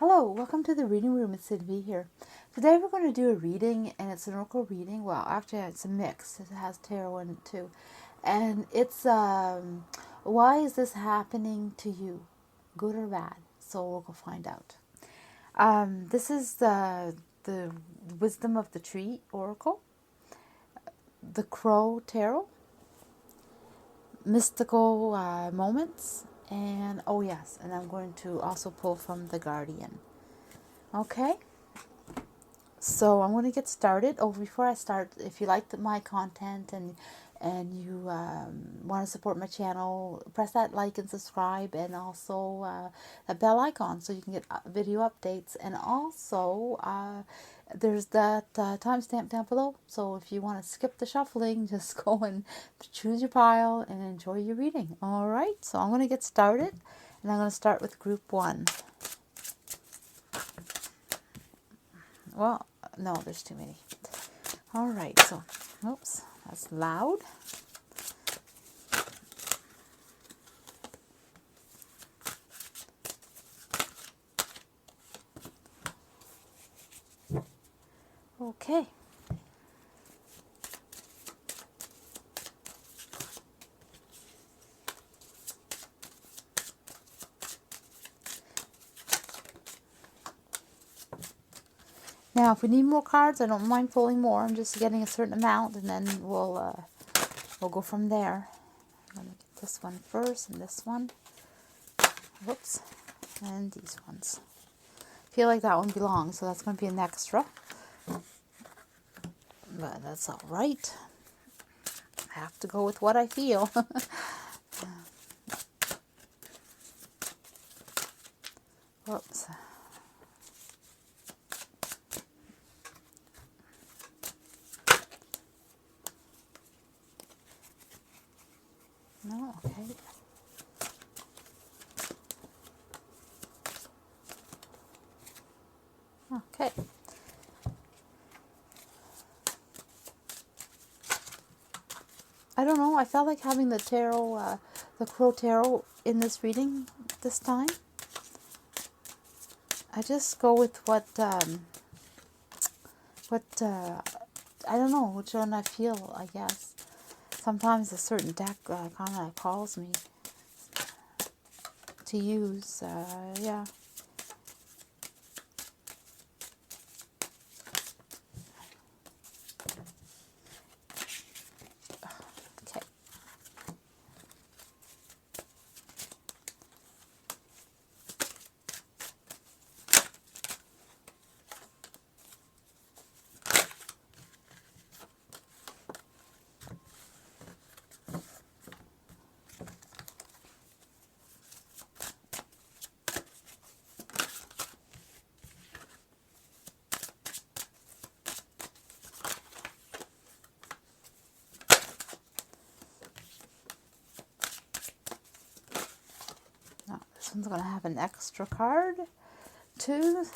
Hello, welcome to the reading room. It's Sylvie here. Today we're going to do a reading, and it's an oracle reading. Well, actually, it's a mix. It has tarot in it too, and it's why is this happening to you, good or bad? So we'll go find out. This is the wisdom of the tree oracle, the crow tarot, mystical moments, and oh yes, and I'm going to also pull from the Guardian. Okay. So I'm going to get started. Oh, before I start, if you like my content and you want to support my channel, press that like and subscribe, and also a bell icon so you can get video updates. And also, there's that timestamp down below. So if you want to skip the shuffling, just go and choose your pile and enjoy your reading. All right. So I'm going to get started, and I'm going to start with group 1. Well, no, there's too many. All right, so, oops, that's loud. Okay. Now, if we need more cards, I don't mind pulling more. I'm just getting a certain amount, and then we'll go from there. I'm gonna get this one first, and this one. Whoops, and these ones. I feel like that one belongs, so that's going to be an extra. But that's all right. I have to go with what I feel. Whoops. No, okay. Okay. I don't know. I felt like having the tarot, the crow tarot in this reading this time. I just go with what I don't know which one I feel. I guess sometimes a certain deck kind of calls me to use. Yeah. Okay. Now, this one's gonna have an extra card. Two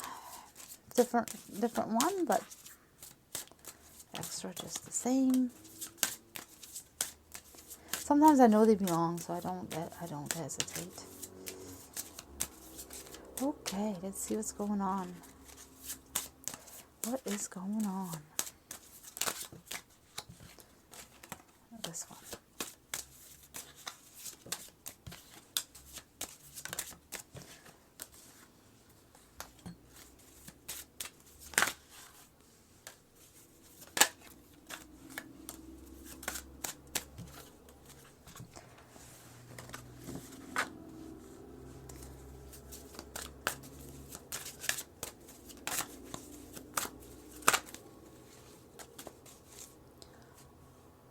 different one, but extra just the same. Sometimes I know they belong, so I don't hesitate. Okay, let's see what's going on. What is going on? This one.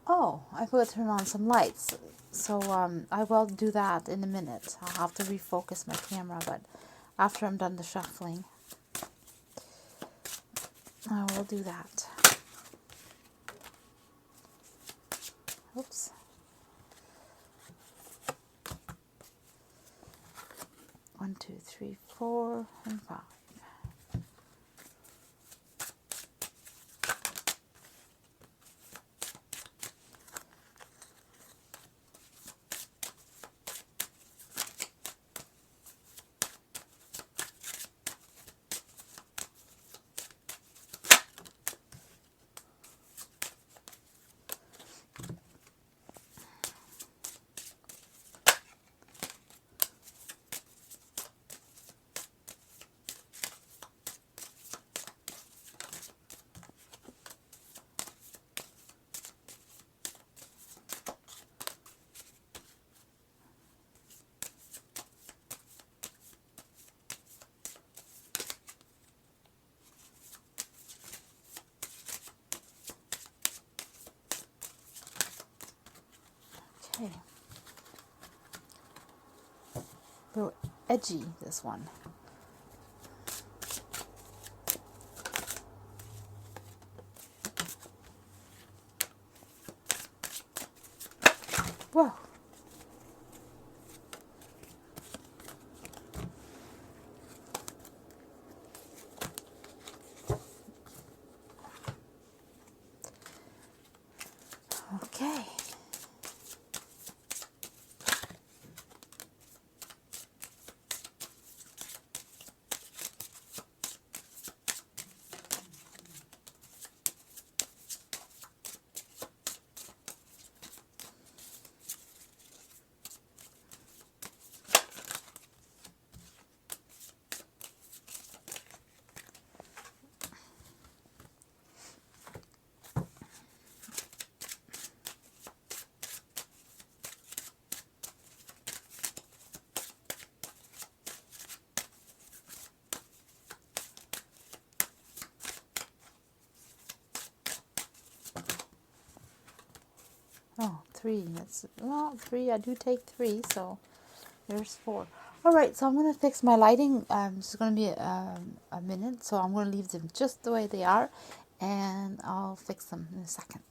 Oh, I forgot to turn on some lights. So I will do that in a minute. I'll have to refocus my camera, but after I'm done the shuffling, I will do that. Oops. One, two, three, 4, and 5. Okay. A little edgy, this one. Whoa. Okay. Oh, 3. That's, well, 3. I do take 3, so there's 4. All right, so I'm going to fix my lighting. This is going to be a minute, so I'm going to leave them just the way they are, and I'll fix them in a second.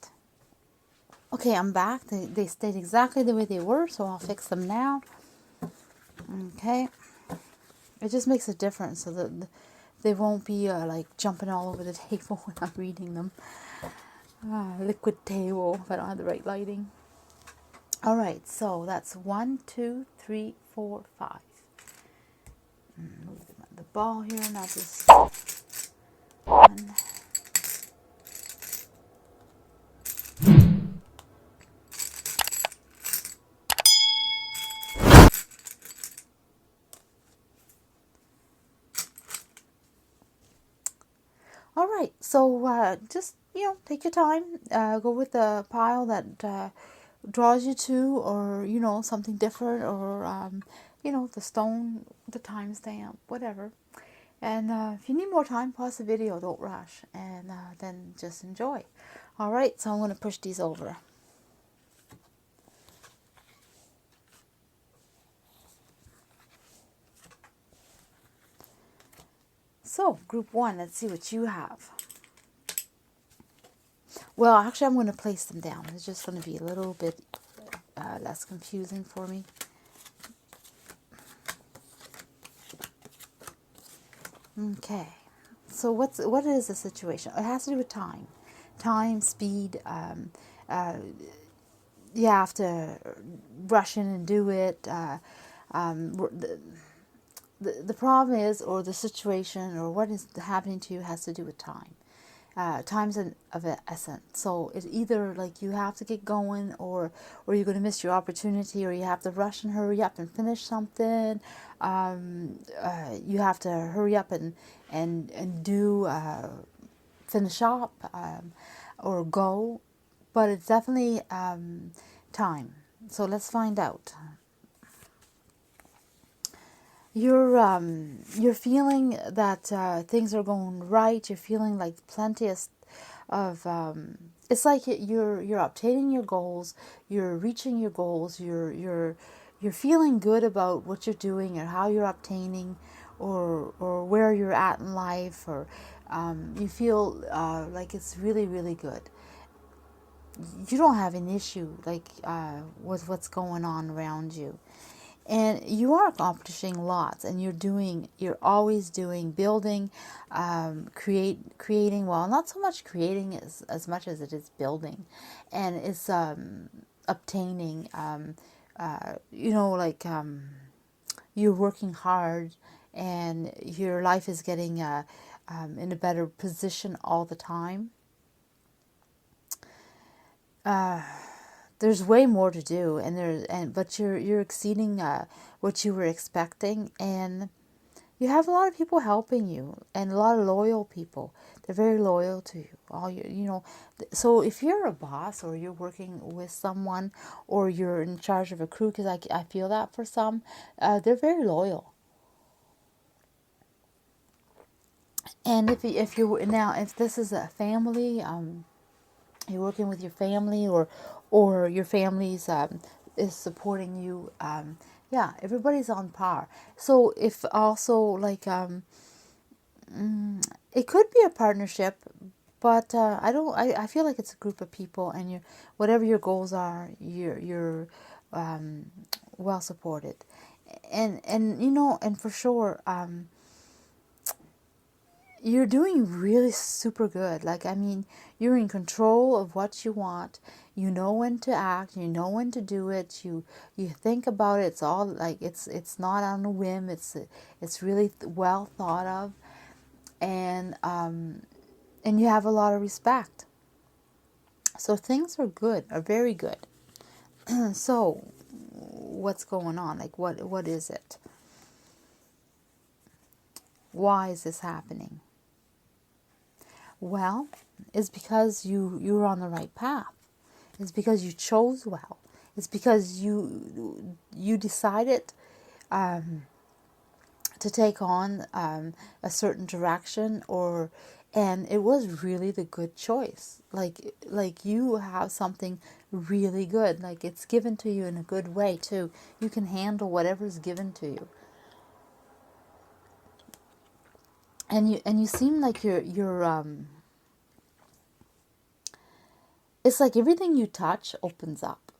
Okay, I'm back. They stayed exactly the way they were, so I'll fix them now. Okay. It just makes a difference so that they won't be like jumping all over the table when I'm reading them. Liquid table if I don't have the right lighting. All right, so that's 1, 2, 3, 4, 5. Move the ball here, not just one. All right, so just, take your time. Go with the pile that draws you to, or, something different, or, the stone, the timestamp, whatever. And if you need more time, pause the video, don't rush, and then just enjoy. All right, so I'm going to push these over. So, group 1, let's see what you have. Well, actually, I'm going to place them down. It's just going to be a little bit less confusing for me. Okay, so what is the situation? It has to do with time, speed. You have to rush in and do it. The problem is, or the situation, or what is happening to you has to do with time. Time's of essence. So it's either like you have to get going, or you're going to miss your opportunity, or you have to rush and hurry up and finish something. You have to hurry up and do finish up or go. But it's definitely time. So let's find out. You're feeling that things are going right. You're feeling like plenty of it's like you're obtaining your goals. You're reaching your goals. You're feeling good about what you're doing or how you're obtaining, or where you're at in life, or you feel like it's really, really good. You don't have an issue like with what's going on around you. And you are accomplishing lots, and you're always doing, building, creating, well, not so much creating as much as it is building. And it's obtaining, you're working hard, and your life is getting in a better position all the time. There's way more to do, but you're exceeding what you were expecting, and you have a lot of people helping you, and a lot of loyal people. They're very loyal to you. So if you're a boss, or you're working with someone, or you're in charge of a crew, because I feel that for some, they're very loyal. And if this is a family, you're working with your family, or your family's is supporting you. Yeah, everybody's on par. So if also like it could be a partnership, but I don't. I feel like it's a group of people, and you, whatever your goals are, you're um, well supported, and you know, and for sure, you're doing really super good. Like, I mean, you're in control of what you want. You know when to act. You know when to do it. You think about it. It's all like it's not on a whim. It's really well thought of, and you have a lot of respect. So things are good, are very good. So what's going on? Like, what is it? Why is this happening? Well, it's because you're on the right path. It's because you chose well. It's because you decided to take on a certain direction, or and it was really the good choice. Like you have something really good. Like, it's given to you in a good way too. You can handle whatever's given to you. And you seem like you're it's like everything you touch opens up.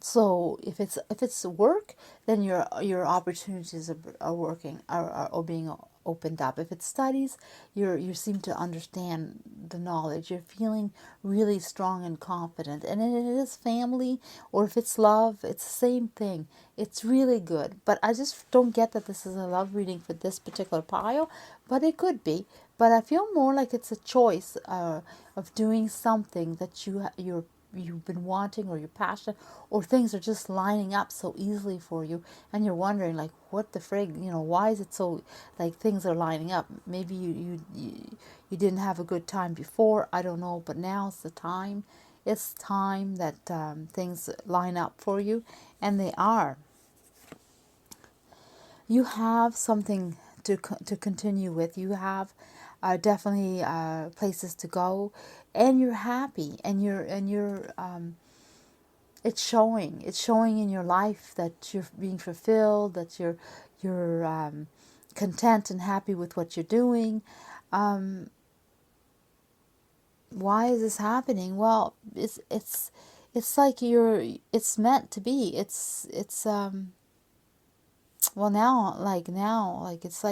So if it's work, then your opportunities are working are being opened up. If it's studies, you seem to understand the knowledge. You're feeling really strong and confident. And if it is family, or if it's love, it's the same thing. It's really good. But I just don't get that this is a love reading for this particular pile, but it could be. But I feel more like it's a choice of doing something that you've been wanting, or you're passionate, or things are just lining up so easily for you, and you're wondering, like, what the frig, why is it so, like, things are lining up. Maybe you didn't have a good time before, I don't know, but now it's time that things line up for you, and they are. You have something to continue with. You have definitely places to go, and you're happy, and you're it's showing in your life that you're being fulfilled, that you're content and happy with what you're doing. Why is this happening? Well, it's like it's meant to be. It's well, now, it's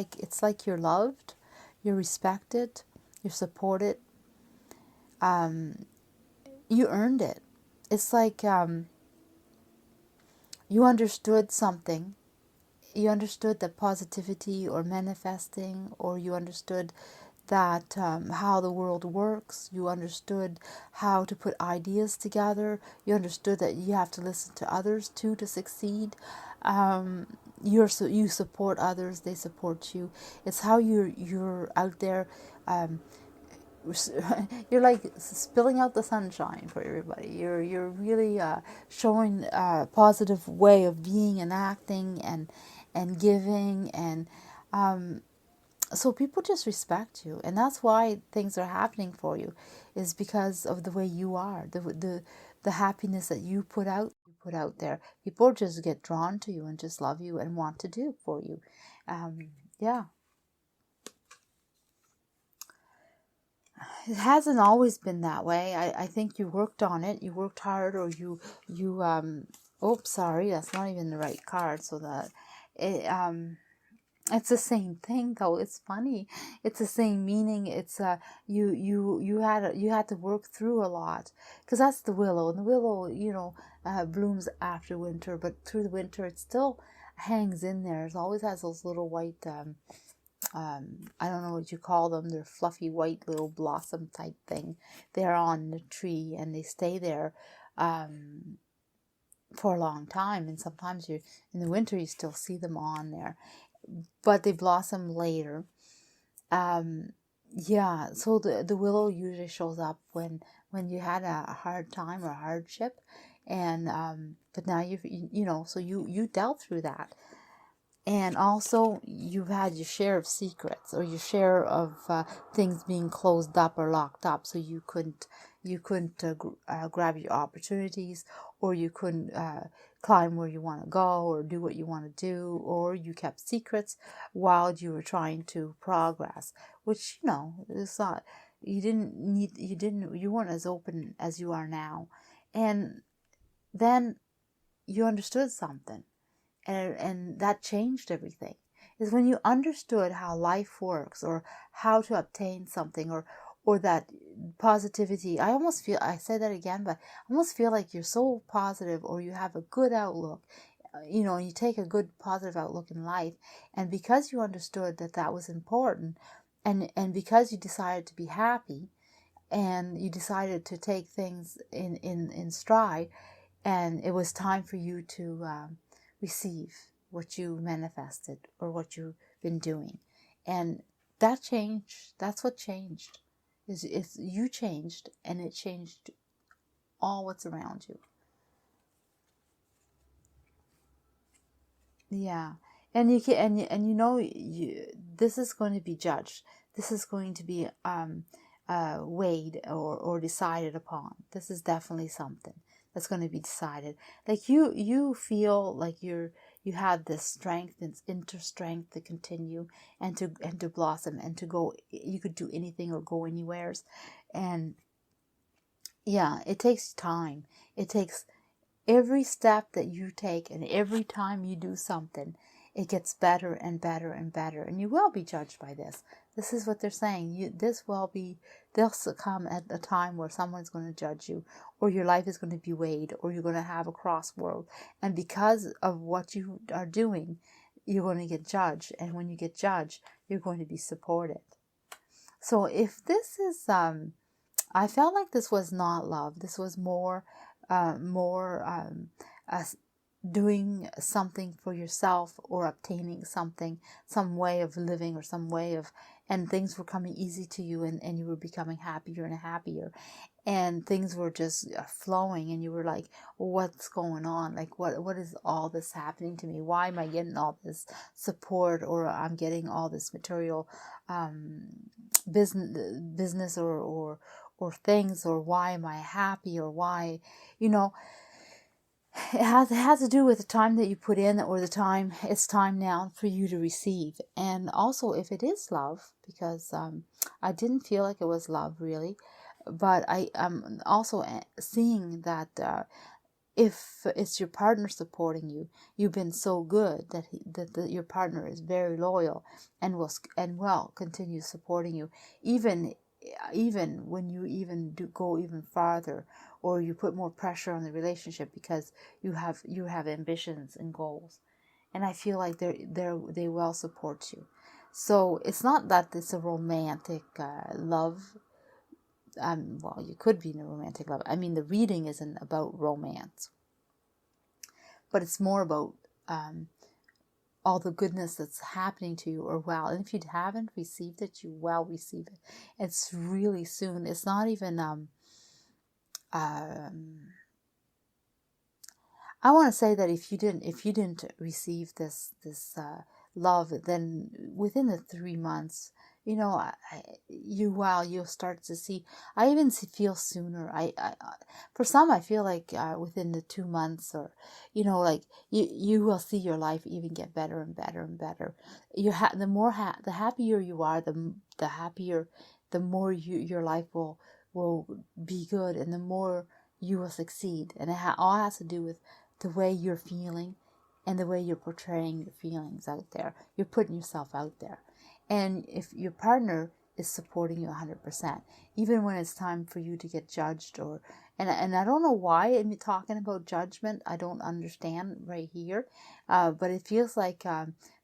like you're loved, you're respected, you're supported. You earned it. It's like you understood something. You understood that positivity, or manifesting, or you understood that how the world works. You understood how to put ideas together. You understood that you have to listen to others too to succeed. You support others; they support you. It's how you're out there. You're like spilling out the sunshine for everybody. You're really showing a positive way of being and acting and giving, and so people just respect you, and that's why things are happening for you, is because of the way you are, the happiness that you put out there. People just get drawn to you and just love you and want to do for you. Yeah. It hasn't always been that way. I think you worked on it. You worked hard, or you oops, sorry, that's not even the right card. So that it it's the same thing though. It's funny. It's the same meaning. It's you had to work through a lot, because that's the willow, and the willow blooms after winter, but through the winter it still hangs in there. It always has those little white I don't know what you call them. They're fluffy white little blossom type thing. They're on the tree, and they stay there for a long time. And sometimes in the winter you still see them on there, but they blossom later. Yeah. So the willow usually shows up when you had a hard time or a hardship, and but now so you dealt through that. And also, you've had your share of secrets, or your share of things being closed up or locked up, so you couldn't grab your opportunities, or you couldn't climb where you want to go, or do what you want to do, or you kept secrets while you were trying to progress. Which, it's not. You weren't as open as you are now, and then you understood something. And that changed everything. Is when you understood how life works, or how to obtain something, or that positivity. I say that again, but I almost feel like you're so positive, or you have a good outlook, you take a good positive outlook in life. And because you understood that that was important, and because you decided to be happy, and you decided to take things in stride, and it was time for you to receive what you manifested, or what you've been doing. And that changed. That's what changed. Is you changed, and it changed all what's around you. Yeah. And you can, this is going to be judged. This is going to be weighed, or decided upon. This is definitely something that's going to be decided. Like you feel like you have this strength, this inner strength to continue, and to blossom, and to go. You could do anything or go anywheres. And yeah, it takes time. It takes every step that you take, and every time you do something, it gets better and better and better. And you will be judged by this. This is what they're saying. They'll come at a time where someone's going to judge you, or your life is going to be weighed, or you're going to have a crossroad. And because of what you are doing, you're going to get judged. And when you get judged, you're going to be supported. So if this is, I felt like this was not love. This was more doing something for yourself, or obtaining something, some way of living, or some way of, and things were coming easy to you, and you were becoming happier and happier, and things were just flowing, and you were like, what's going on? Like, what is all this happening to me? Why am I getting all this support, or I'm getting all this material business or things, or why am I happy, or why, it has to do with the time that you put in, or it's time now for you to receive. And also, if it is love, because I didn't feel like it was love really, but I am also seeing that if it's your partner supporting you, you've been so good that your partner is very loyal, and will continue supporting you, even when you go even farther, or you put more pressure on the relationship, because you have ambitions and goals. And I feel like they will support you. So it's not that it's a romantic love. Well, you could be in a romantic love. I mean, the reading isn't about romance, but it's more about all the goodness that's happening to you, or well. And if you haven't received it, you will receive it. It's really soon. It's not even I want to say that if you didn't receive this love, then within the 3 months, you'll start to see. I even feel sooner. For some, I feel like within the 2 months, or like you will see your life even get better and better and better. The happier you are, the happier, the more your life will be good, and the more you will succeed. And it all has to do with the way you're feeling, and the way you're portraying your feelings out there. You're putting yourself out there. And if your partner is supporting you 100%, even when it's time for you to get judged, and I don't know why I'm talking about judgment. I don't understand right here, but it feels like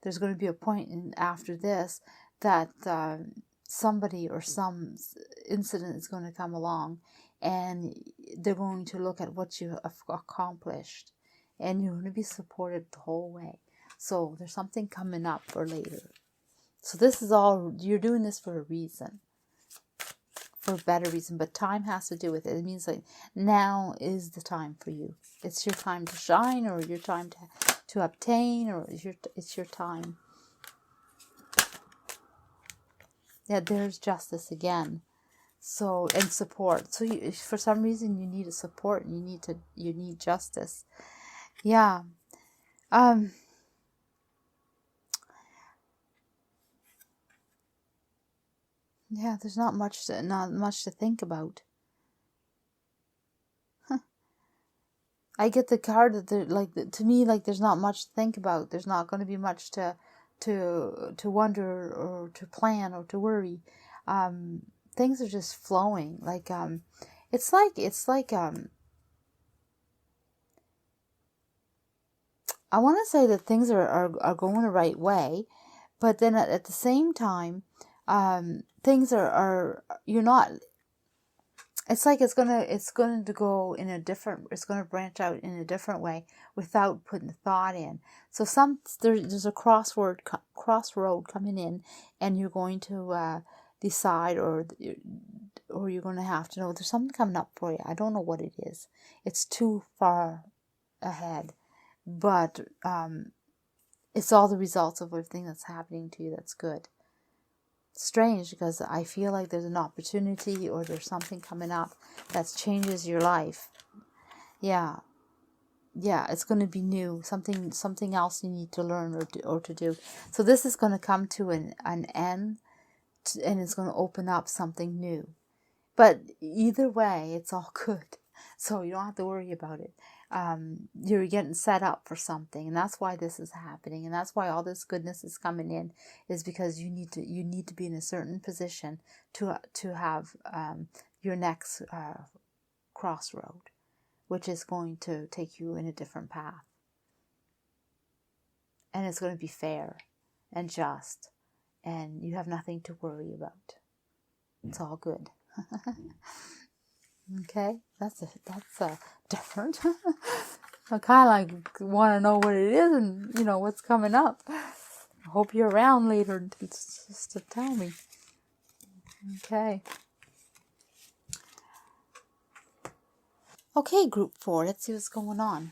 there's going to be a point after this that somebody or some incident is going to come along, and they're going to look at what you have accomplished, and you're going to be supported the whole way. So there's something coming up for later. So this is all, you're doing this for a reason, for a better reason, but time has to do with it. It means like now is the time for you. It's your time to shine, or your time to obtain, or it's your time. Yeah, there's justice again. So, and support. So for some reason you need a support, and you need justice. Yeah. Yeah, there's not much to think about. I get the card that to me, like, there's not much to think about. There's not going to be much to wonder or to plan or to worry. Things are just flowing. Like, it's like I want to say that things are going the right way, but then at the same time, things you're not. It's like it's going to go in a different. It's going to branch out in a different way without putting the thought in. So there's a crossroad coming in, and you're going to decide, or you're going to have to know there's something coming up for you. I don't know what it is. It's too far ahead, but it's all the results of everything that's happening to you. That's good. Strange, because I feel like there's an opportunity, or there's something coming up that changes your life. Yeah, it's going to be new, something else you need to learn or to do. So this is going to come to an end, and it's going to open up something new. But either way, it's all good, so you don't have to worry about it. You're getting set up for something, and that's why this is happening, and that's why all this goodness is coming in, is because you need to be in a certain position to have your next crossroad, which is going to take you in a different path, and it's going to be fair and just, and you have nothing to worry about. It's all good. Okay, that's different. I kind of like want to know what it is, and what's coming up. I hope you're around later just to tell me. Okay. Okay, group 4. Let's see what's going on.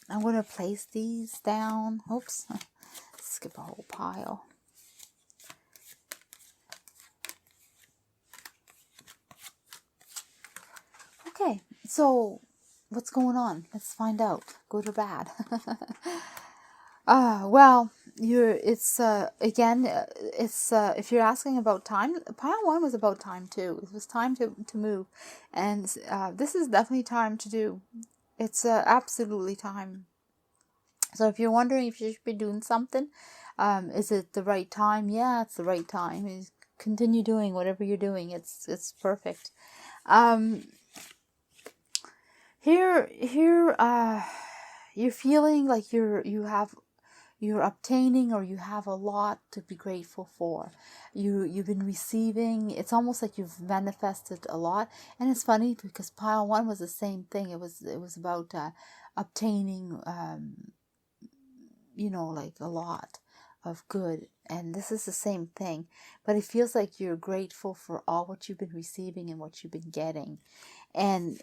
I'm going to place these down. Oops, skip a whole pile. Okay, so what's going on? Let's find out. Good or bad? Well, if you're asking about time, pile 1 was about time too. It was time to move, and this is definitely time to do. It's absolutely time. So if you're wondering if you should be doing something, is it the right time? Yeah, it's the right time. Continue doing whatever you're doing. It's perfect. Here, you're feeling like you're obtaining, or you have a lot to be grateful for. You've been receiving. It's almost like you've manifested a lot. And it's funny because pile 1 was the same thing. It was about obtaining, like a lot of good. And this is the same thing. But it feels like you're grateful for all what you've been receiving and what you've been getting. And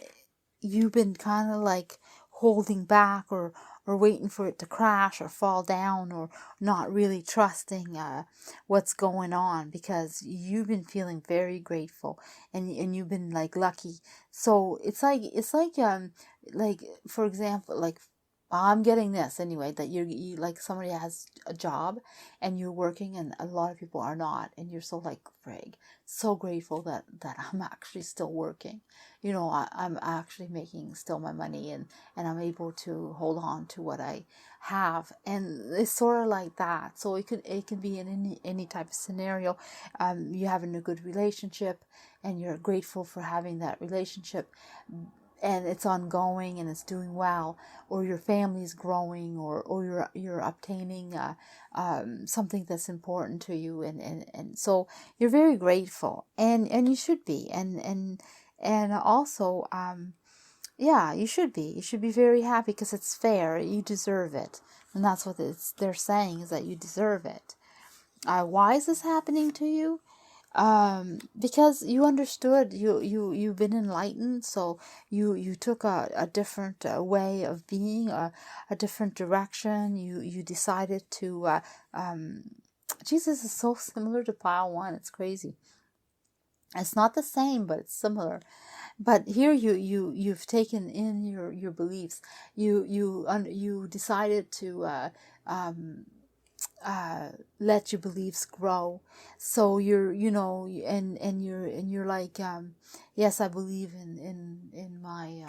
you've been kind of like holding back, or waiting for it to crash or fall down, or not really trusting what's going on, because you've been feeling very grateful, and you've been like lucky. So it's like for example, like, I'm getting this anyway, that you like somebody has a job and you're working, and a lot of people are not, and you're so like, frig, so grateful that I'm actually still working. I'm actually making still my money, and I'm able to hold on to what I have, and it's sort of like that. So it can be in any type of scenario. You're having a good relationship, and you're grateful for having that relationship, and it's ongoing and it's doing well, or your family's growing, or you're obtaining something that's important to you, and so you're very grateful, and you should be, and also you should be very happy, because it's fair. You deserve it, and that's what they're saying, is that you deserve it. Why is this happening to you? Because you understood, you've been enlightened, so you took a different way of being, a different direction. You decided to Jesus is so similar to pile one, it's crazy. It's not the same, but it's similar. But here you've taken in your beliefs. You decided to let your beliefs grow. So you're, and you're like, yes, I believe in my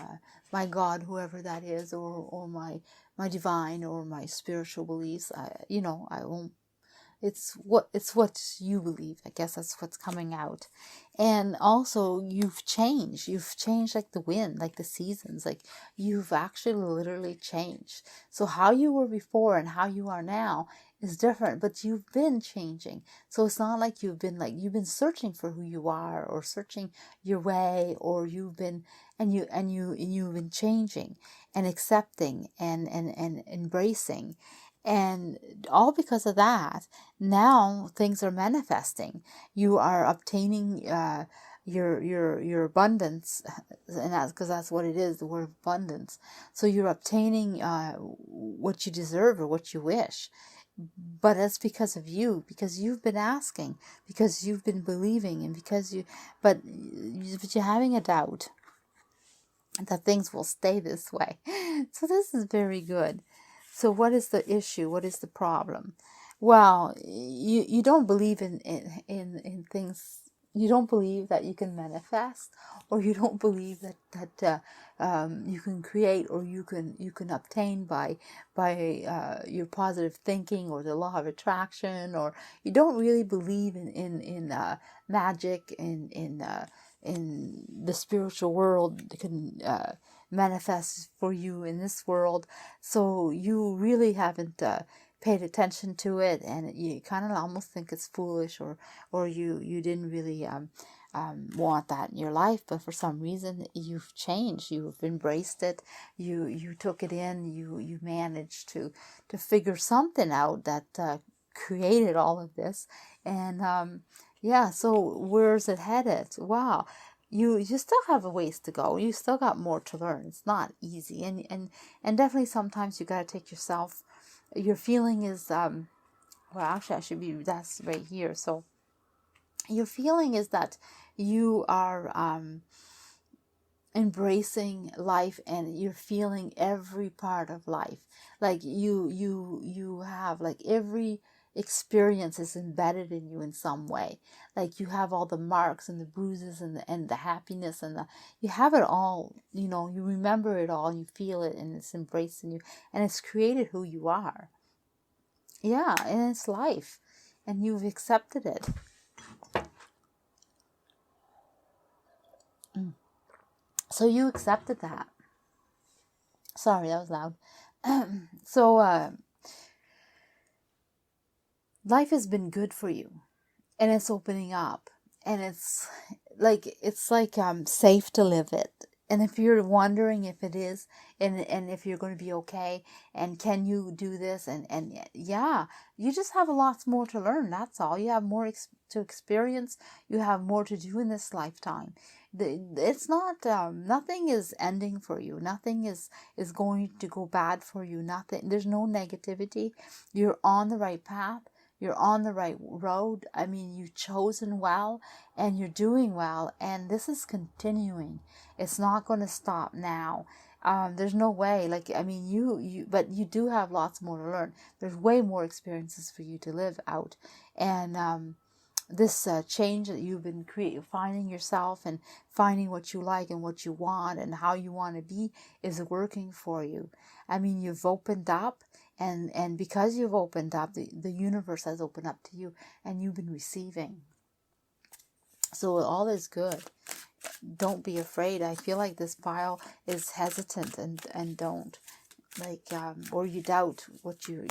my God, whoever that is, or my divine or my spiritual beliefs. I won't. It's what you believe. I guess that's what's coming out. And also you've changed. You've changed like the wind, like the seasons. Like you've actually literally changed. So how you were before and how you are now is different, but you've been changing. So it's not like you've been searching for who you are, or searching your way, or you've been and you've been changing and accepting and embracing. And all because of that, now things are manifesting. You are obtaining your abundance, and that's because that's what it is, the word abundance. So you're obtaining what you deserve or what you wish. But that's because of you, because you've been asking, because you've been believing, and but you're having a doubt that things will stay this way. So this is very good. So what is the issue? What is the problem? Well, you don't believe in things. You don't believe that you can manifest, or you don't believe that you can create, or you can obtain by your positive thinking, or the law of attraction, or you don't really believe in magic, in the spiritual world can manifest for you in this world. So you really haven't paid attention to it, and you kind of almost think it's foolish, or you didn't really want that in your life. But for some reason you've changed. You've embraced it. You took it in. You managed to figure something out that created all of this. And yeah, so where's it headed? Wow. You still have a ways to go. You still got more to learn. It's not easy. And definitely sometimes you got to take yourself. Your feeling is, well, actually that's right here. So your feeling is that you are embracing life, and you're feeling every part of life. Like you have, like, every experience is embedded in you in some way. Like you have all the marks and the bruises and the happiness, and you have it all. You remember it all, you feel it, and it's embracing you, and it's created who you are. Yeah, and it's life, and you've accepted it. So you accepted that. Sorry, that was loud. So life has been good for you, and it's opening up, and it's like safe to live it. And if you're wondering if it is, and if you're going to be okay, and can you do this, and yeah, you just have a lot more to learn. That's all. You have more to experience. You have more to do in this lifetime. It's not, nothing is ending for you. Nothing is going to go bad for you. Nothing. There's no negativity. You're on the right path. You're on the right road. I mean, you've chosen well, and you're doing well, and this is continuing. It's not going to stop now. There's no way. Like, I mean, but you do have lots more to learn. There's way more experiences for you to live out, and this change that you've been finding yourself, and finding what you like and what you want and how you want to be, is working for you. I mean, you've opened up, and because you've opened up, the universe has opened up to you, and you've been receiving. So all is good. Don't be afraid. I feel like this pile is hesitant, and don't, like, or you doubt what no,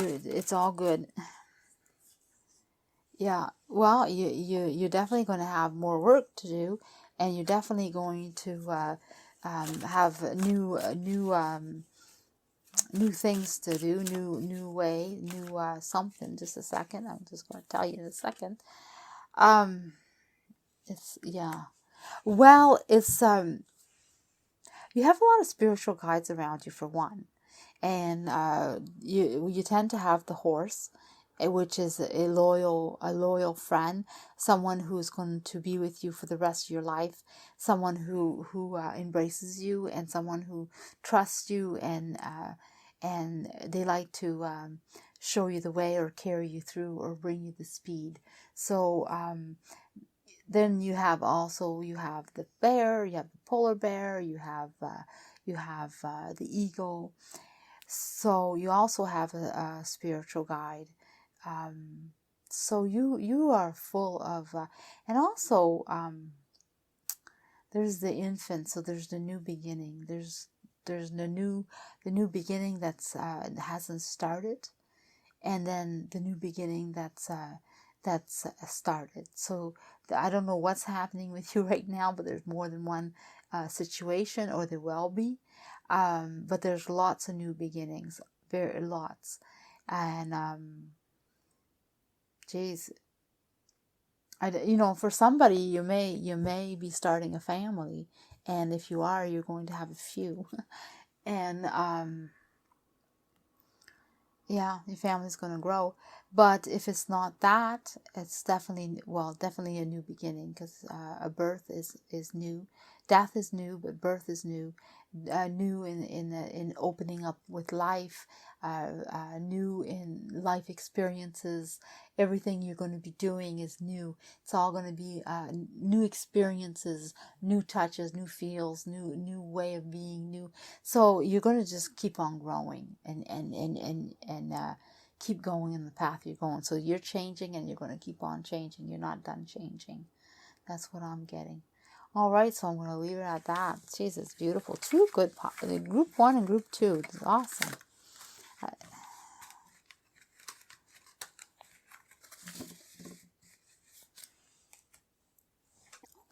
it's all good. Yeah, well, you're definitely going to have more work to do, and you're definitely going to have new things to do, new way, new something. Just a second. I'm just going to tell you in a second. It's, yeah. Well, it's, you have a lot of spiritual guides around you, for one. And you tend to have the horse, which is a loyal friend, someone who's going to be with you for the rest of your life, someone who embraces you, and someone who trusts you, and they like to show you the way, or carry you through, or bring you the speed. So then you have the bear, you have the polar bear, you have the eagle. So you also have a spiritual guide. So you are full of, and also there's the infant. So there's the new beginning. There's the new beginning that's hasn't started, and then the new beginning that's started. So I don't know what's happening with you right now, but there's more than one situation, or there will be. But there's lots of new beginnings, very lots, and geez, for somebody, you may be starting a family, and if you are, you're going to have a few, and yeah, your family's going to grow. But if it's not that, it's definitely a new beginning, because a birth is new, death is new, but birth is new. New in opening up with life, new in life experiences. Everything you're going to be doing is new. It's all going to be new experiences, new touches, new feels, new way of being, new. So you're going to just keep on growing and keep going in the path you're going. So you're changing, and you're going to keep on changing. You're not done changing. That's what I'm getting. All right, so I'm going to leave it at that. Jesus, beautiful. Two good, group 1 and group 2. This is awesome.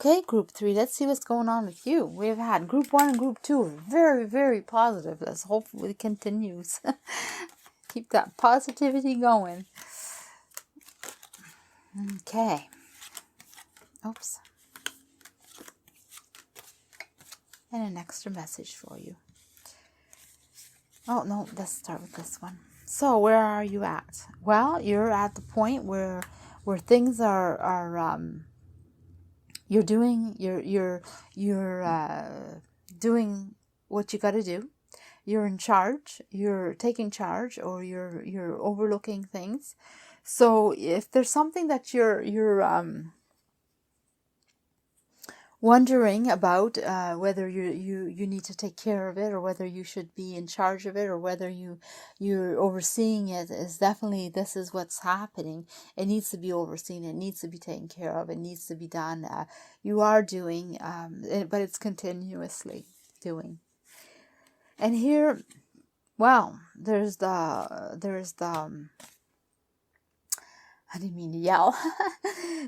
Okay, group 3. Let's see what's going on with you. We've had group 1 and group 2. Very, very positive. Let's hopefully it continues. Keep that positivity going. Okay. Oops. And an extra message for you. Oh, no, let's start with this one. So, where are you at? Well, you're at the point where things are you're doing doing what you got to do. You're in charge. You're taking charge, or you're overlooking things. So, if there's something that you're wondering about, whether you need to take care of it, or whether you should be in charge of it, or whether you're overseeing it, is definitely, this is what's happening. It needs to be overseen. It needs to be taken care of. It needs to be done. You are doing, but it's continuously doing. And here, well, there's the I didn't mean to yell.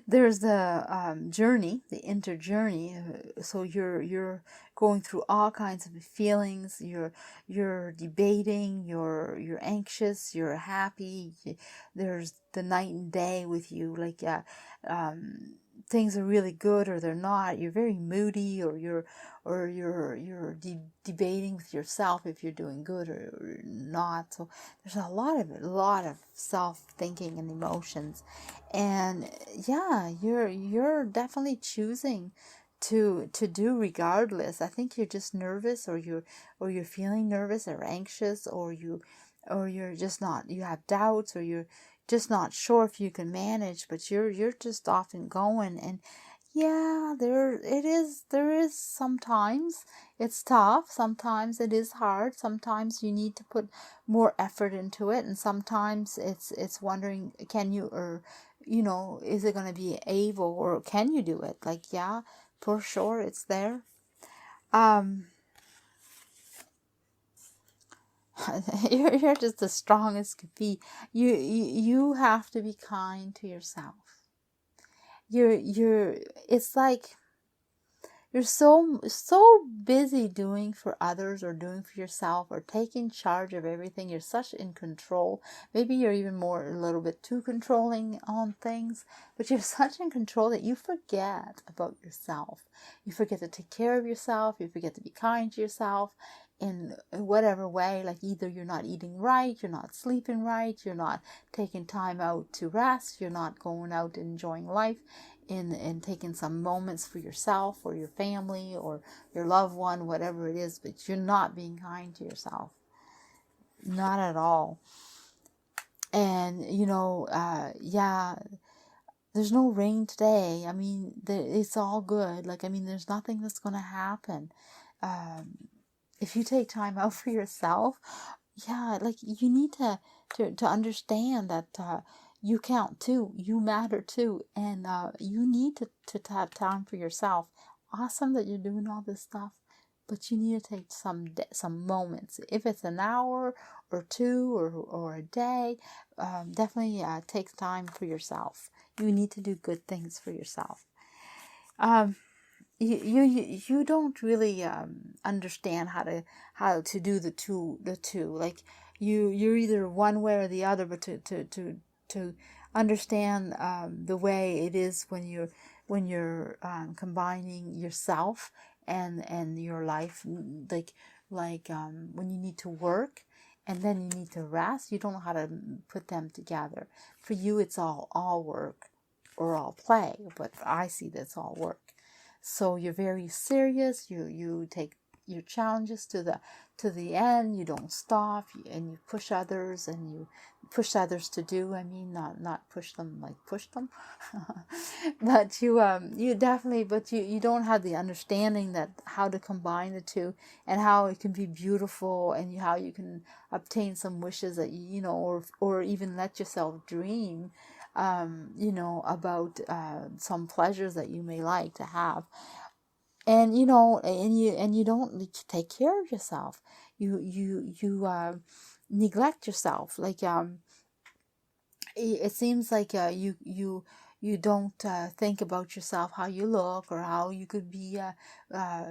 There's the journey, the inner journey. So you're going through all kinds of feelings. You're debating. You're anxious. You're happy. There's the night and day with you. Like things are really good, or they're not. You're very moody, or you're debating with yourself if you're doing good or not. So there's a lot of self-thinking and emotions, and yeah, you're definitely choosing to do regardless. I think you're just nervous, or you're feeling nervous or anxious, or you're just not, you have doubts, or you're just not sure if you can manage, but you're just off and going. And yeah, there is sometimes it's tough, sometimes it is hard, sometimes you need to put more effort into it, and sometimes it's wondering, can you, or is it going to be able, or can you do it? Like, yeah, for sure it's there. You're just as strong as could be. You have to be kind to yourself. It's like you're so busy doing for others or doing for yourself or taking charge of everything. You're such in control. Maybe you're even more a little bit too controlling on things, but you're such in control that you forget about yourself. You forget to take care of yourself. You forget to be kind to yourself in whatever way. Like either you're not eating right, you're not sleeping right, you're not taking time out to rest, you're not going out and enjoying life and taking some moments for yourself or your family or your loved one, whatever it is, but you're not being kind to yourself. Not at all. And, yeah, there's no rain today. I mean, it's all good. Like, I mean, there's nothing that's going to happen. If you take time out for yourself, yeah, like you need to understand that you count too, you matter too, and you need to have time for yourself. Awesome that you're doing all this stuff, but you need to take some moments. If it's an hour or two or a day, definitely take time for yourself. You need to do good things for yourself. You don't really understand how to do the two. Like you're either one way or the other, but to understand the way it is when you're combining yourself and your life, like when you need to work and then you need to rest. You don't know how to put them together. For you, it's all work or all play, but I see that's all work. So you're very serious. You take your challenges to the end. You don't stop, and you push others, and you push others to do. I mean, not push them like push them, but you definitely. But you don't have the understanding that how to combine the two and how it can be beautiful and how you can obtain some wishes that or even let yourself dream. About some pleasures that you may like to have, and you don't take care of yourself. You neglect yourself. Like it seems like you don't think about yourself, how you look, or how you could be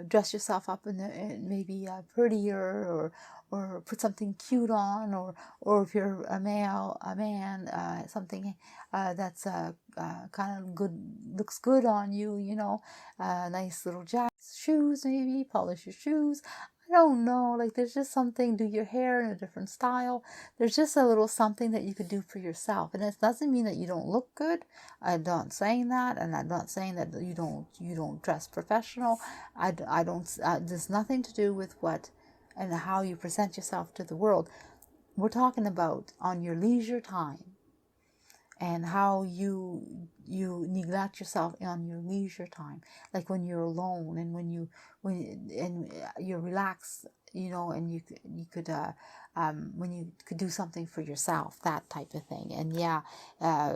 dress yourself up in maybe prettier, or put something cute on, or if you're a man, something that's kind of good, looks good on you, nice little jacket, shoes, maybe polish your shoes. I don't know, like there's just something, do your hair in a different style. There's just a little something that you could do for yourself. And it doesn't mean that you don't look good. I'm not saying that, and I'm not saying that you don't dress professional. I don't, there's nothing to do with what and how you present yourself to the world. We're talking about on your leisure time and how you neglect yourself on your leisure time, like when you're alone and when you're relaxed, and you could when you could do something for yourself, that type of thing. And yeah,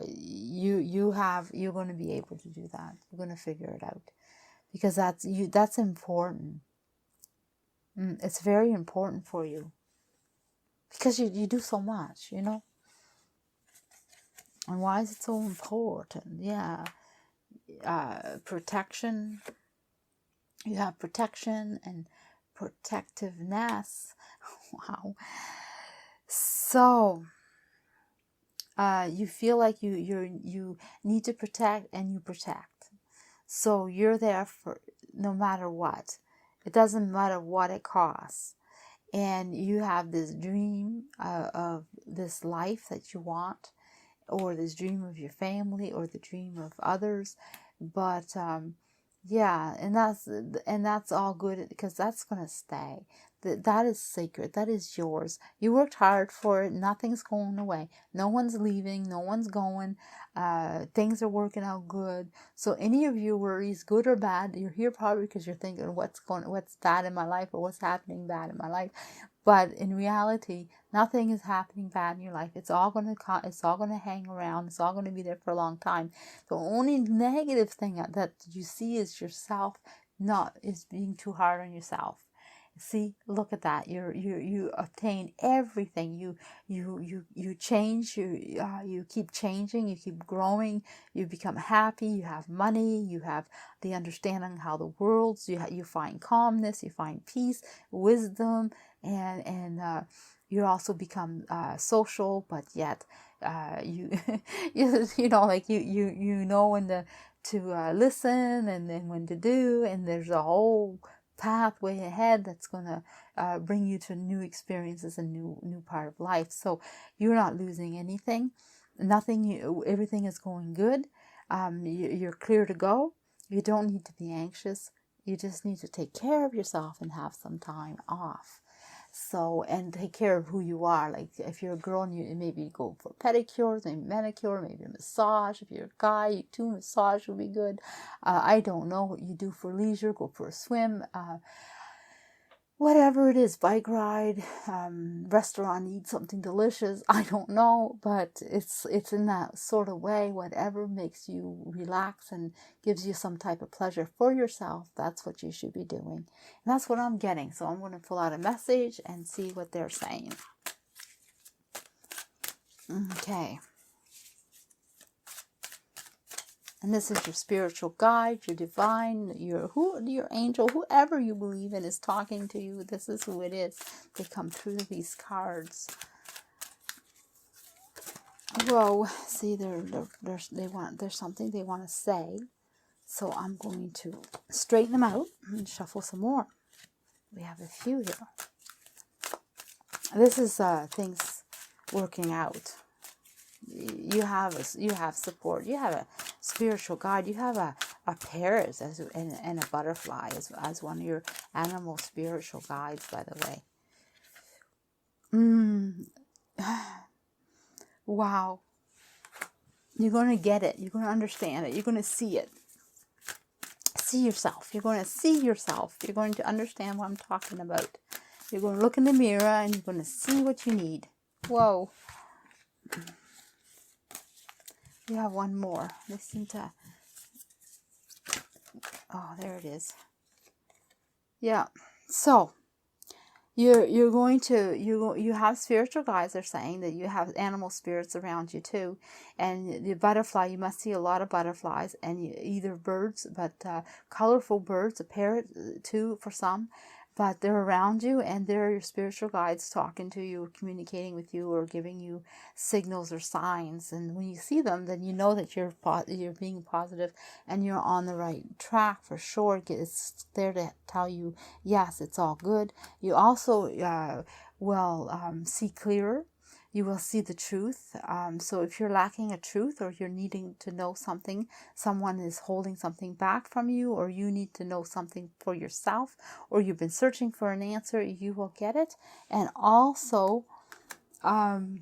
you're going to be able to do that. You're going to figure it out, because that's important. It's very important for you, because you do so much, And why is it so important? Yeah. Protection. You have protection and protectiveness. Wow. So, you feel like you need to protect, and you protect. So you're there for no matter what. It doesn't matter what it costs. And you have this dream of this life that you want, or this dream of your family, or the dream of others. But yeah, and that's all good, because that's going to stay. That is sacred. That is yours. You worked hard for it. Nothing's going away. No one's leaving. No one's going. Things are working out good. So any of your worries, good or bad, you're here probably because you're thinking, what's bad in my life, or what's happening bad in my life. But in reality, nothing is happening bad in your life. It's all going to hang around. It's all going to be there for a long time. The only negative thing that you see is yourself is being too hard on yourself. See, look at that. You obtain everything. You change. You keep changing. You keep growing. You become happy. You have money. You have the understanding how the world's. You find calmness. You find peace, wisdom, and you also become social. But yet, you you know, like you know when to listen, and then when to do, and there's a whole pathway ahead that's going to bring you to new experiences and new part of life. So you're not losing anything. Everything is going good. You're clear to go. You don't need to be anxious. You just need to take care of yourself and have some time off. So, and take care of who you are. Like if you're a girl, and you maybe go for pedicures, maybe manicure, maybe a massage. If you're a guy, 2 massage would be good. I don't know what you do for leisure. Go for a swim. Whatever it is, bike ride, restaurant, eat something delicious. I don't know, but it's in that sort of way. Whatever makes you relax and gives you some type of pleasure for yourself, that's what you should be doing. And that's what I'm getting. So I'm going to pull out a message and see what they're saying. Okay. And this is your spiritual guide, your divine, your angel, whoever you believe in is talking to you. This is who it is. They come through these cards. Whoa, see, there's something they want to say. So I'm going to straighten them out and shuffle some more. We have a few here. This is things working out. You have support. You have a spiritual guide. You have a parrot and a butterfly as one of your animal spiritual guides, by the way. Wow. You're going to get it. You're going to understand it. You're going to see it. See yourself. You're going to see yourself. You're going to understand what I'm talking about. You're going to look in the mirror and you're going to see what you need. Whoa. You have one more. Listen to. Oh, there it is. Yeah. So you're going to you have spiritual guides. They're saying that you have animal spirits around you too, and the butterfly. You must see a lot of butterflies, and either birds, but colorful birds, a parrot too for some. But they're around you, and they're your spiritual guides talking to you, or communicating with you, or giving you signals or signs. And when you see them, then you know that you're being positive and you're on the right track for sure. It's there to tell you, yes, it's all good. You also will see clearer. You will see the truth. So if you're lacking a truth, or you're needing to know something, someone is holding something back from you, or you need to know something for yourself, or you've been searching for an answer, you will get it. And also, things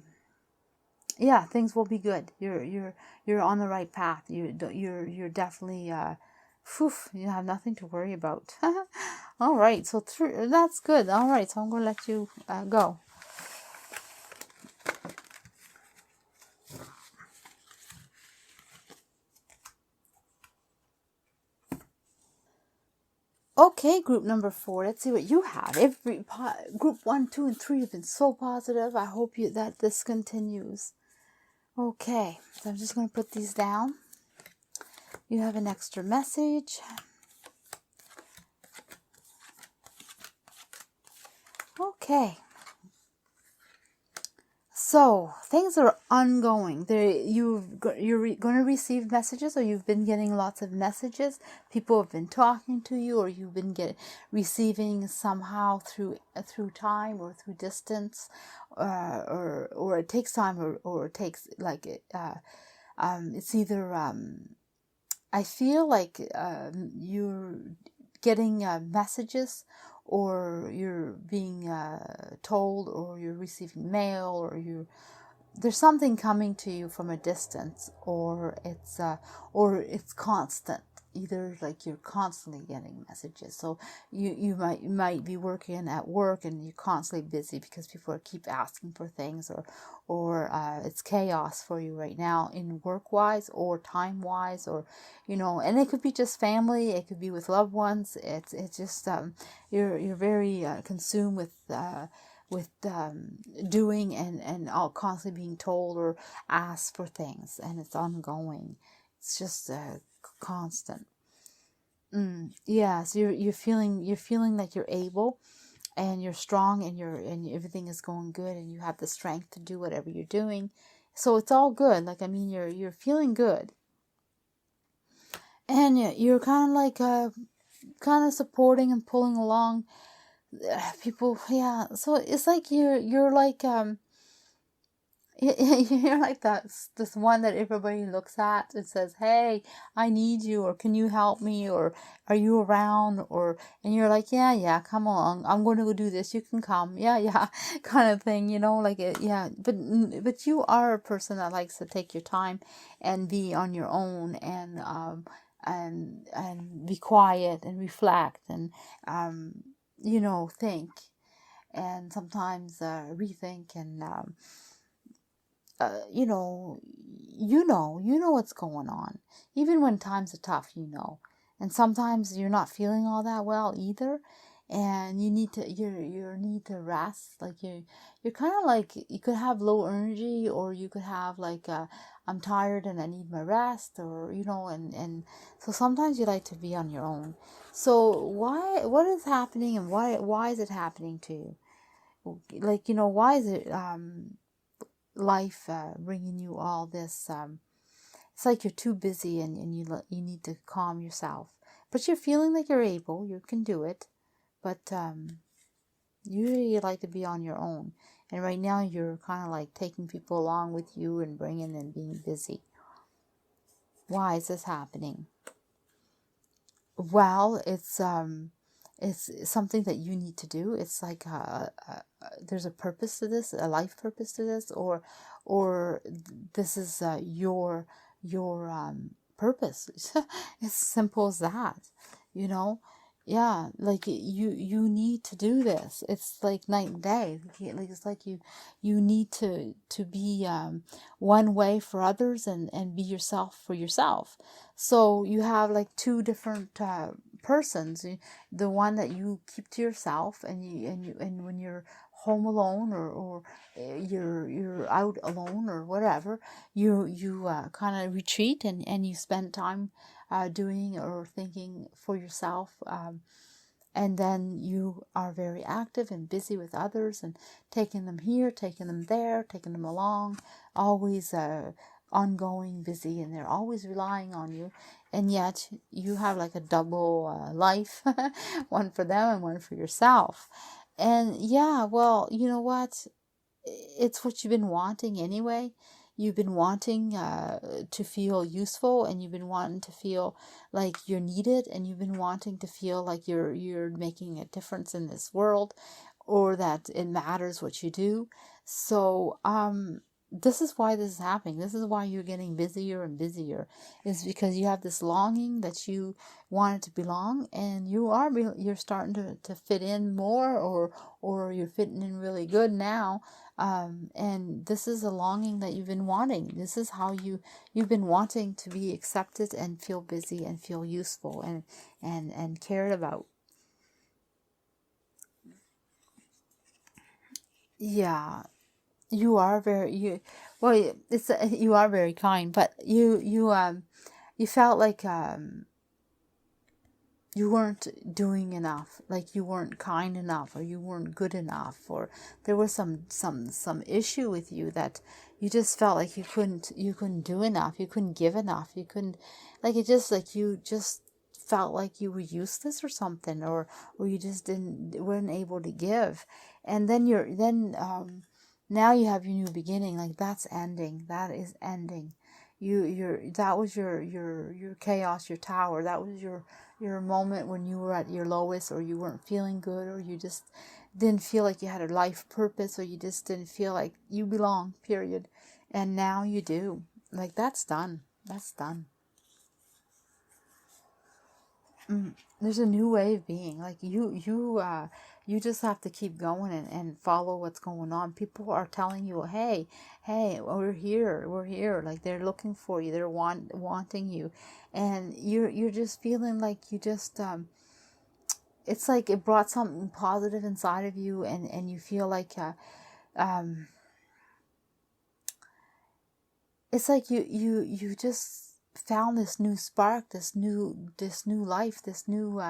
will be good. You're on the right path. You're definitely you have nothing to worry about. All right, so that's good. All right, so I'm going to let you go. Okay, group number 4. Let's see what you have. Group 1, 2, and 3 have been so positive. I hope that this continues. Okay, so I'm just going to put these down. You have an extra message. Okay. So, things are ongoing. You're going to receive messages, or you've been getting lots of messages. People have been talking to you, or you've been receiving somehow through time or through distance, or it takes time, or it takes it's either I feel like you're getting messages, or you're being told, or you're receiving mail, or there's something coming to you from a distance, or it's constant. either like you're constantly getting messages. So you might be working at work and you're constantly busy because people keep asking for things, or it's chaos for you right now in work wise or time wise, or and it could be just family, it could be with loved ones. It's just you're very consumed with doing and all constantly being told or asked for things, and it's ongoing. It's just constant. Yes, you're feeling that you're able and you're strong and everything is going good and you have the strength to do whatever you're doing. So it's all good. Like, I mean, you're feeling good. And you're kind of like kind of supporting and pulling along people. Yeah. So it's like you're like you're like this one that everybody looks at and says, "Hey, I need you," or "Can you help me?" or "Are you around?" And you're like, "Yeah, come along. I'm going to go do this. You can come." Yeah, kind of thing, like it. Yeah, but you are a person that likes to take your time and be on your own and be quiet and reflect and think and sometimes rethink and you know what's going on, even when times are tough, and sometimes you're not feeling all that well either, and you need to rest. Like you're kind of like, you could have low energy, or you could have like I'm tired and I need my rest, or and so sometimes you like to be on your own. So what is happening, and why is it happening to you? Like, why is it life bringing you all this? It's like you're too busy and you need to calm yourself, but you're feeling like you're able, you can do it, but usually you like to be on your own, and right now you're kind of like taking people along with you and bringing and being busy. Why is this happening? Well, it's something that you need to do. It's like there's a purpose to this, a life purpose to this, or this is your purpose. It's simple as that, Yeah, like you need to do this. It's like night and day. Like, it's like you need to be one way for others and be yourself for yourself. So you have like two different persons. The one that you keep to yourself, and when you're home alone, or you're out alone or whatever, you kind of retreat and you spend time doing or thinking for yourself, and then you are very active and busy with others and taking them here, taking them there, taking them along, always ongoing busy, and they're always relying on you, and yet you have like a double life, one for them and one for yourself. And yeah, well, you know what, it's what you've been wanting anyway. You've been wanting to feel useful, and you've been wanting to feel like you're needed, and you've been wanting to feel like you're making a difference in this world, or that it matters what you do. So this is why this is happening. This is why you're getting busier and busier, is because you have this longing that you wanted to belong, and you're starting to fit in more, or you're fitting in really good now. And this is a longing that you've been wanting. This is how you've been wanting to be accepted and feel busy and feel useful and cared about. Yeah, you are you are very kind, but you felt like you weren't doing enough, like you weren't kind enough, or you weren't good enough, or there was some issue with you that you just felt like you couldn't do enough, you couldn't give enough, you couldn't, like, it just, like, you just felt like you were useless or something, or you just weren't able to give. And then now you have your new beginning. Like, that's ending, that is ending. That was your chaos, your tower. That was your moment when you were at your lowest, or you weren't feeling good, or you just didn't feel like you had a life purpose, or you just didn't feel like you belong, period. And now you do. Like, that's done. That's done. there's a new way of being. Like you just have to keep going and follow what's going on. People are telling you, hey, we're here. Like they're looking for you, they're wanting you, and you're just feeling like you just it's like it brought something positive inside of you, and you feel like um it's like you just found this new spark, this new life, this new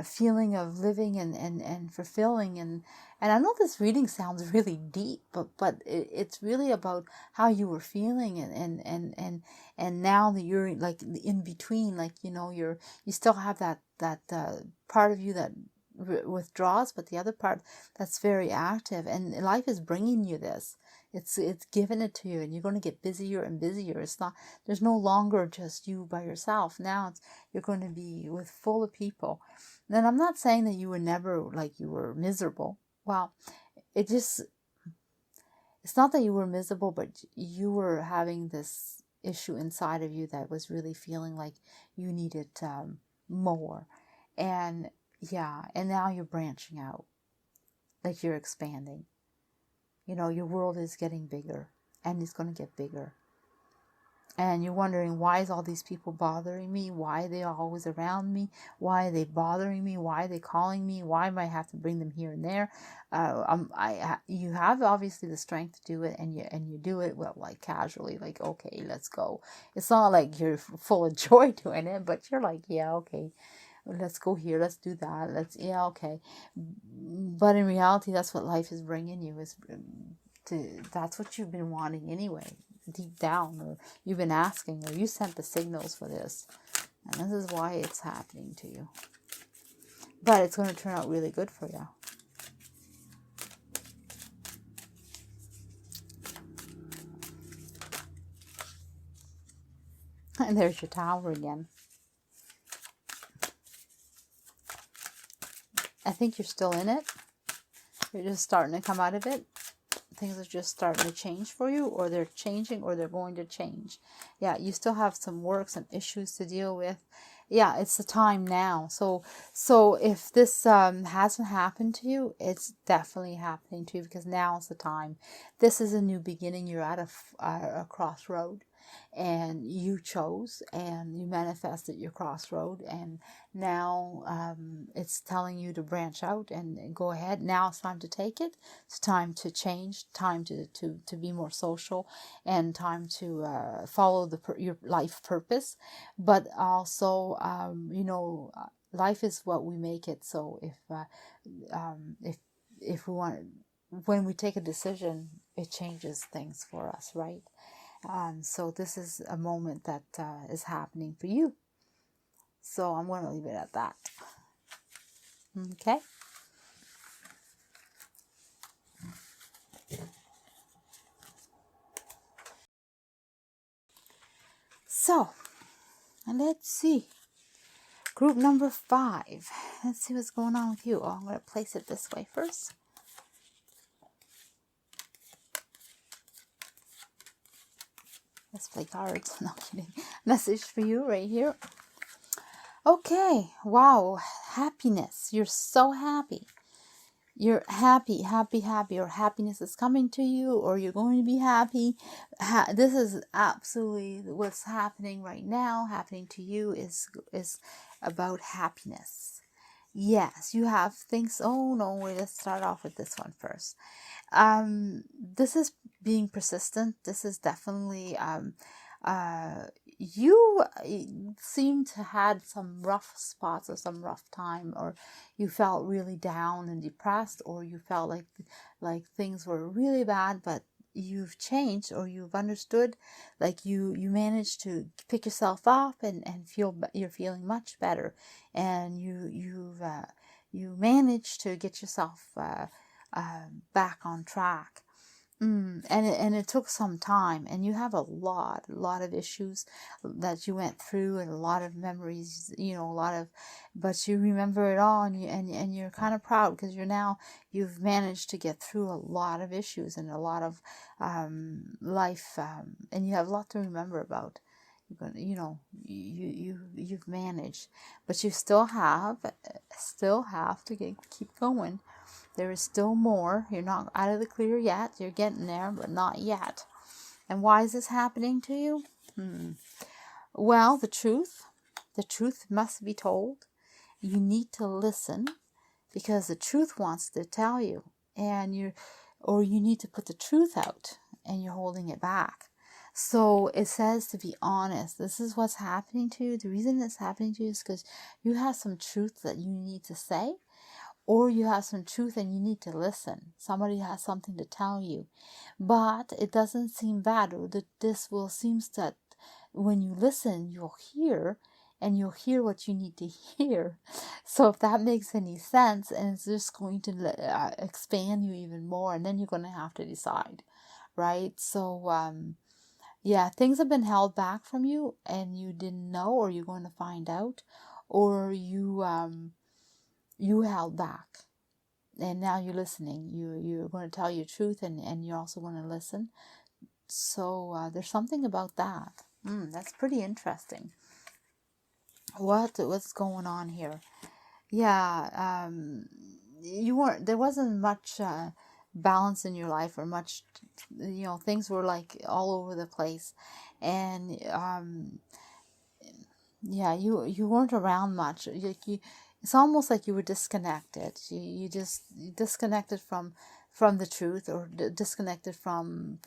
feeling of living and fulfilling. And I know this reading sounds really deep, but it's really about how you were feeling, and now that you're like in between, like you still have that part of you that withdraws, but the other part that's very active, and life is bringing you this. It's giving it to you, and you're going to get busier and busier. It's not, there's no longer just you by yourself. Now you're going to be with full of people. Then I'm not saying that you were never like you were miserable. Well, it's not that you were miserable, but you were having this issue inside of you that was really feeling like you needed more. And yeah, and now you're branching out, like you're expanding. Your world is getting bigger, and it's going to get bigger. And you're wondering, why is all these people bothering me? Why are they always around me? Why are they bothering me? Why are they calling me? Why am I have to bring them here and there? You have obviously the strength to do it, and you do it well, like casually, like, okay, let's go. It's not like you're full of joy doing it, but you're like, yeah, okay, let's go here, let's do that, yeah, okay. But in reality, that's what life is bringing you, that's what you've been wanting anyway, deep down, or you've been asking, or you sent the signals for this, and this is why it's happening to you. But it's going to turn out really good for you. And there's your Tower again. I think you're still in it. You're just starting to come out of it. Things are just starting to change for you, or they're changing, or they're going to change. Yeah, you still have some work, some issues to deal with. Yeah, it's the time now. So if this hasn't happened to you, it's definitely happening to you, because now is the time. This is a new beginning. You're at a crossroad, and you chose, and you manifested your crossroad, and now it's telling you to branch out and go ahead. Now it's time to take it. It's time to change, time to be more social, and time to follow your life purpose. But also, life is what we make it. So if we want, when we take a decision, it changes things for us, right? So this is a moment that is happening for you. So I'm going to leave it at that. Okay. So, let's see. Group number 5. Let's see what's going on with you. Oh, I'm going to place it this way first. Let's play cards. No kidding. Message for you right here. Okay. Wow. Happiness. You're so happy. You're happy, or happiness is coming to you, or you're going to be happy. This is absolutely what's happening right now. Happening to you is about happiness. Yes, you have things. Oh no, wait, let's start off with this one first. This is being persistent. This is definitely you seem to had some rough spots, or some rough time, or you felt really down and depressed, or you felt like things were really bad, but you've changed, or you've understood, like you managed to pick yourself up and you're feeling much better, and you managed to get yourself back on track. And it took some time, and you have a lot of issues that you went through, and a lot of memories, but you remember it all, and you're kind of proud, because you've managed to get through a lot of issues and a lot of life, and you have a lot to remember about. You're gonna, you know, you've managed, but you still have to keep going. There is still more. You're not out of the clear yet. You're getting there, but not yet. And why is this happening to you? Well, the truth must be told. You need to listen, because the truth wants to tell you, and you need to put the truth out, and you're holding it back. So it says to be honest. This is what's happening to you. The reason it's happening to you is because you have some truth that you need to say, or you have some truth and you need to listen. Somebody has something to tell you, but it doesn't seem bad, or that this will seems that when you listen, you'll hear, and you'll hear what you need to hear. So if that makes any sense, and it's just going to expand you even more, and then you're going to have to decide, right? So yeah, things have been held back from you, and you didn't know, or you're going to find out, or you held back, and now you're listening. You're going to tell your truth, and you're also going to listen. So there's something about that. That's pretty interesting. What's going on here? Yeah, there wasn't much balance in your life, or much, things were like all over the place, and yeah, you weren't around much. It's almost like you were disconnected. You disconnected from the truth, or disconnected from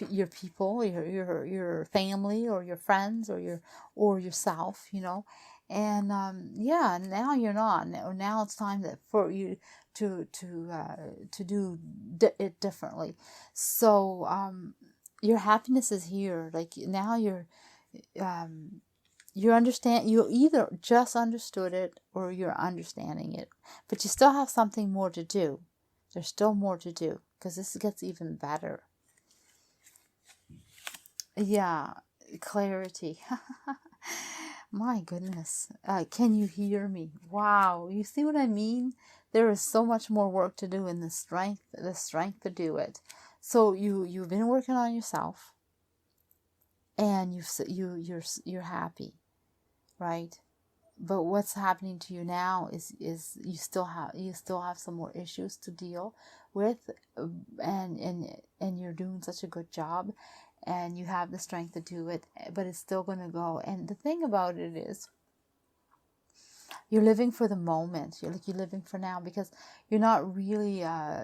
your people, your family, or your friends, or yourself, and yeah, now you're not. Now it's time for you to do it differently. So your happiness is here. Like now you understand. You either just understood it, or you're understanding it, but you still have something more to do. There's still more to do, because this gets even better. Yeah, clarity. My goodness. Can you hear me? Wow. You see what I mean? There is so much more work to do, in the strength to do it. So you've been working on yourself, and you're happy, right? But what's happening to you now is you still have some more issues to deal with, and you're doing such a good job, and you have the strength to do it, but it's still going to go. And the thing about it is, you're living for the moment. You're living for now, because you're not really,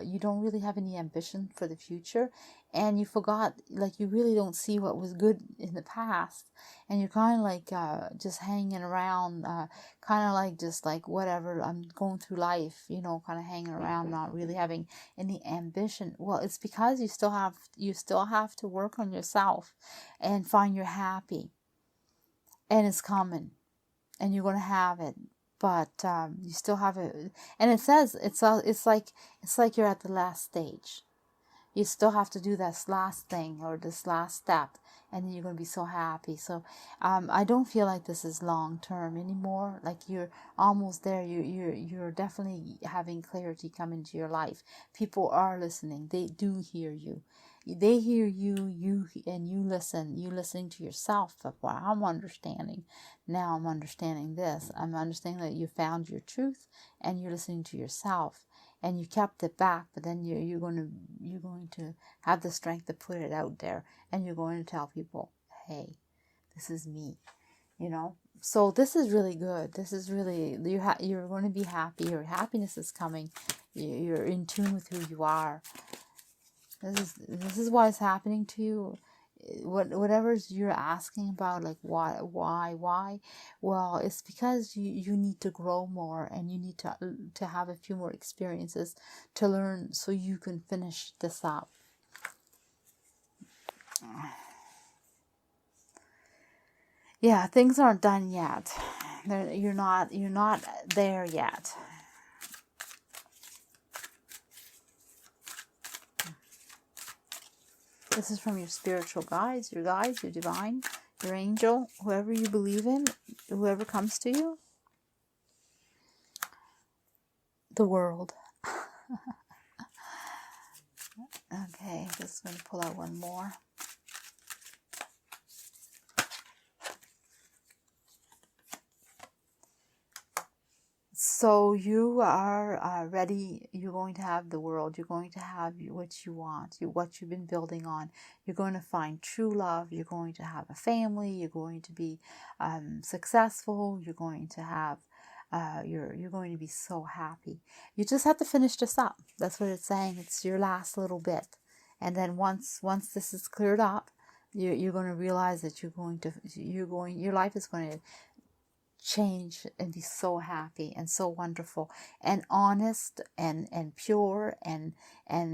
you don't really have any ambition for the future, and you forgot, like you really don't see what was good in the past, and you're kind of like just hanging around, kind of like just like whatever, I'm going through life, kind of hanging around, not really having any ambition. Well, it's because you still have to work on yourself and find you're happy, and it's coming, and you're going to have it. But you still have it, and it says it's like you're at the last stage. You still have to do this last thing, or this last step, and then you're going to be so happy. So I don't feel like this is long term anymore. Like you're almost there. You're definitely having clarity come into your life. People are listening. They do hear you. They hear you, and you listen. You listening to yourself. But what I'm understanding now, I'm understanding this. I'm understanding that you found your truth, and you're listening to yourself, and you kept it back. But then you're going to have the strength to put it out there, and you're going to tell people, "Hey, this is me," So this is really good. This is really you're going to be happy. Your happiness is coming. You're in tune with who you are. This is what is happening to you. Whatever you're asking about, like why, well, it's because you need to grow more, and you need to have a few more experiences to learn, so you can finish this up. Yeah, things aren't done yet. You're not there yet. This is from your spiritual guides, your divine, your angel, whoever you believe in, whoever comes to you. The world. Okay, just going to pull out one more. So you are ready. You're going to have the world. You're going to have what you want, what you've been building on. You're going to find true love. You're going to have a family. You're going to be successful. You're going to have, you're going to be so happy. You just have to finish this up. That's what it's saying. It's your last little bit. And then once this is cleared up, you're going to realize that your life is going to change and be so happy and so wonderful and honest and pure and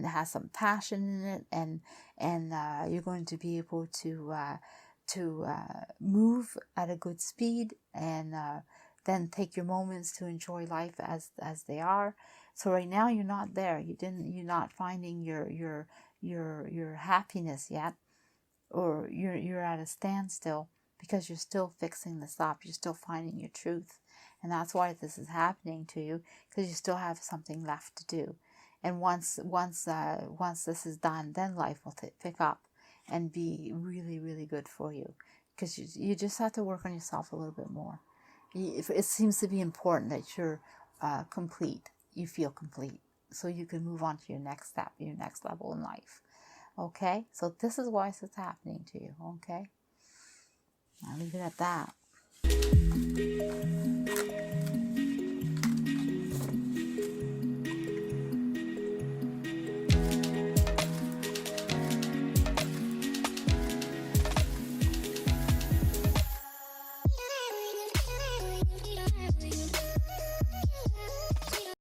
has some passion in it, and you're going to be able to move at a good speed, and then take your moments to enjoy life as they are. So right now you're not there. You're not finding your happiness yet, or you're at a standstill, because you're still fixing this up. You're still finding your truth. And that's why this is happening to you, because you still have something left to do. And once this is done, then life will pick up and be really, really good for you. Because you just have to work on yourself a little bit more. It seems to be important that you're complete. You feel complete. So you can move on to your next step, your next level in life. Okay? So this is why it's happening to you. Okay? I'll leave it at that.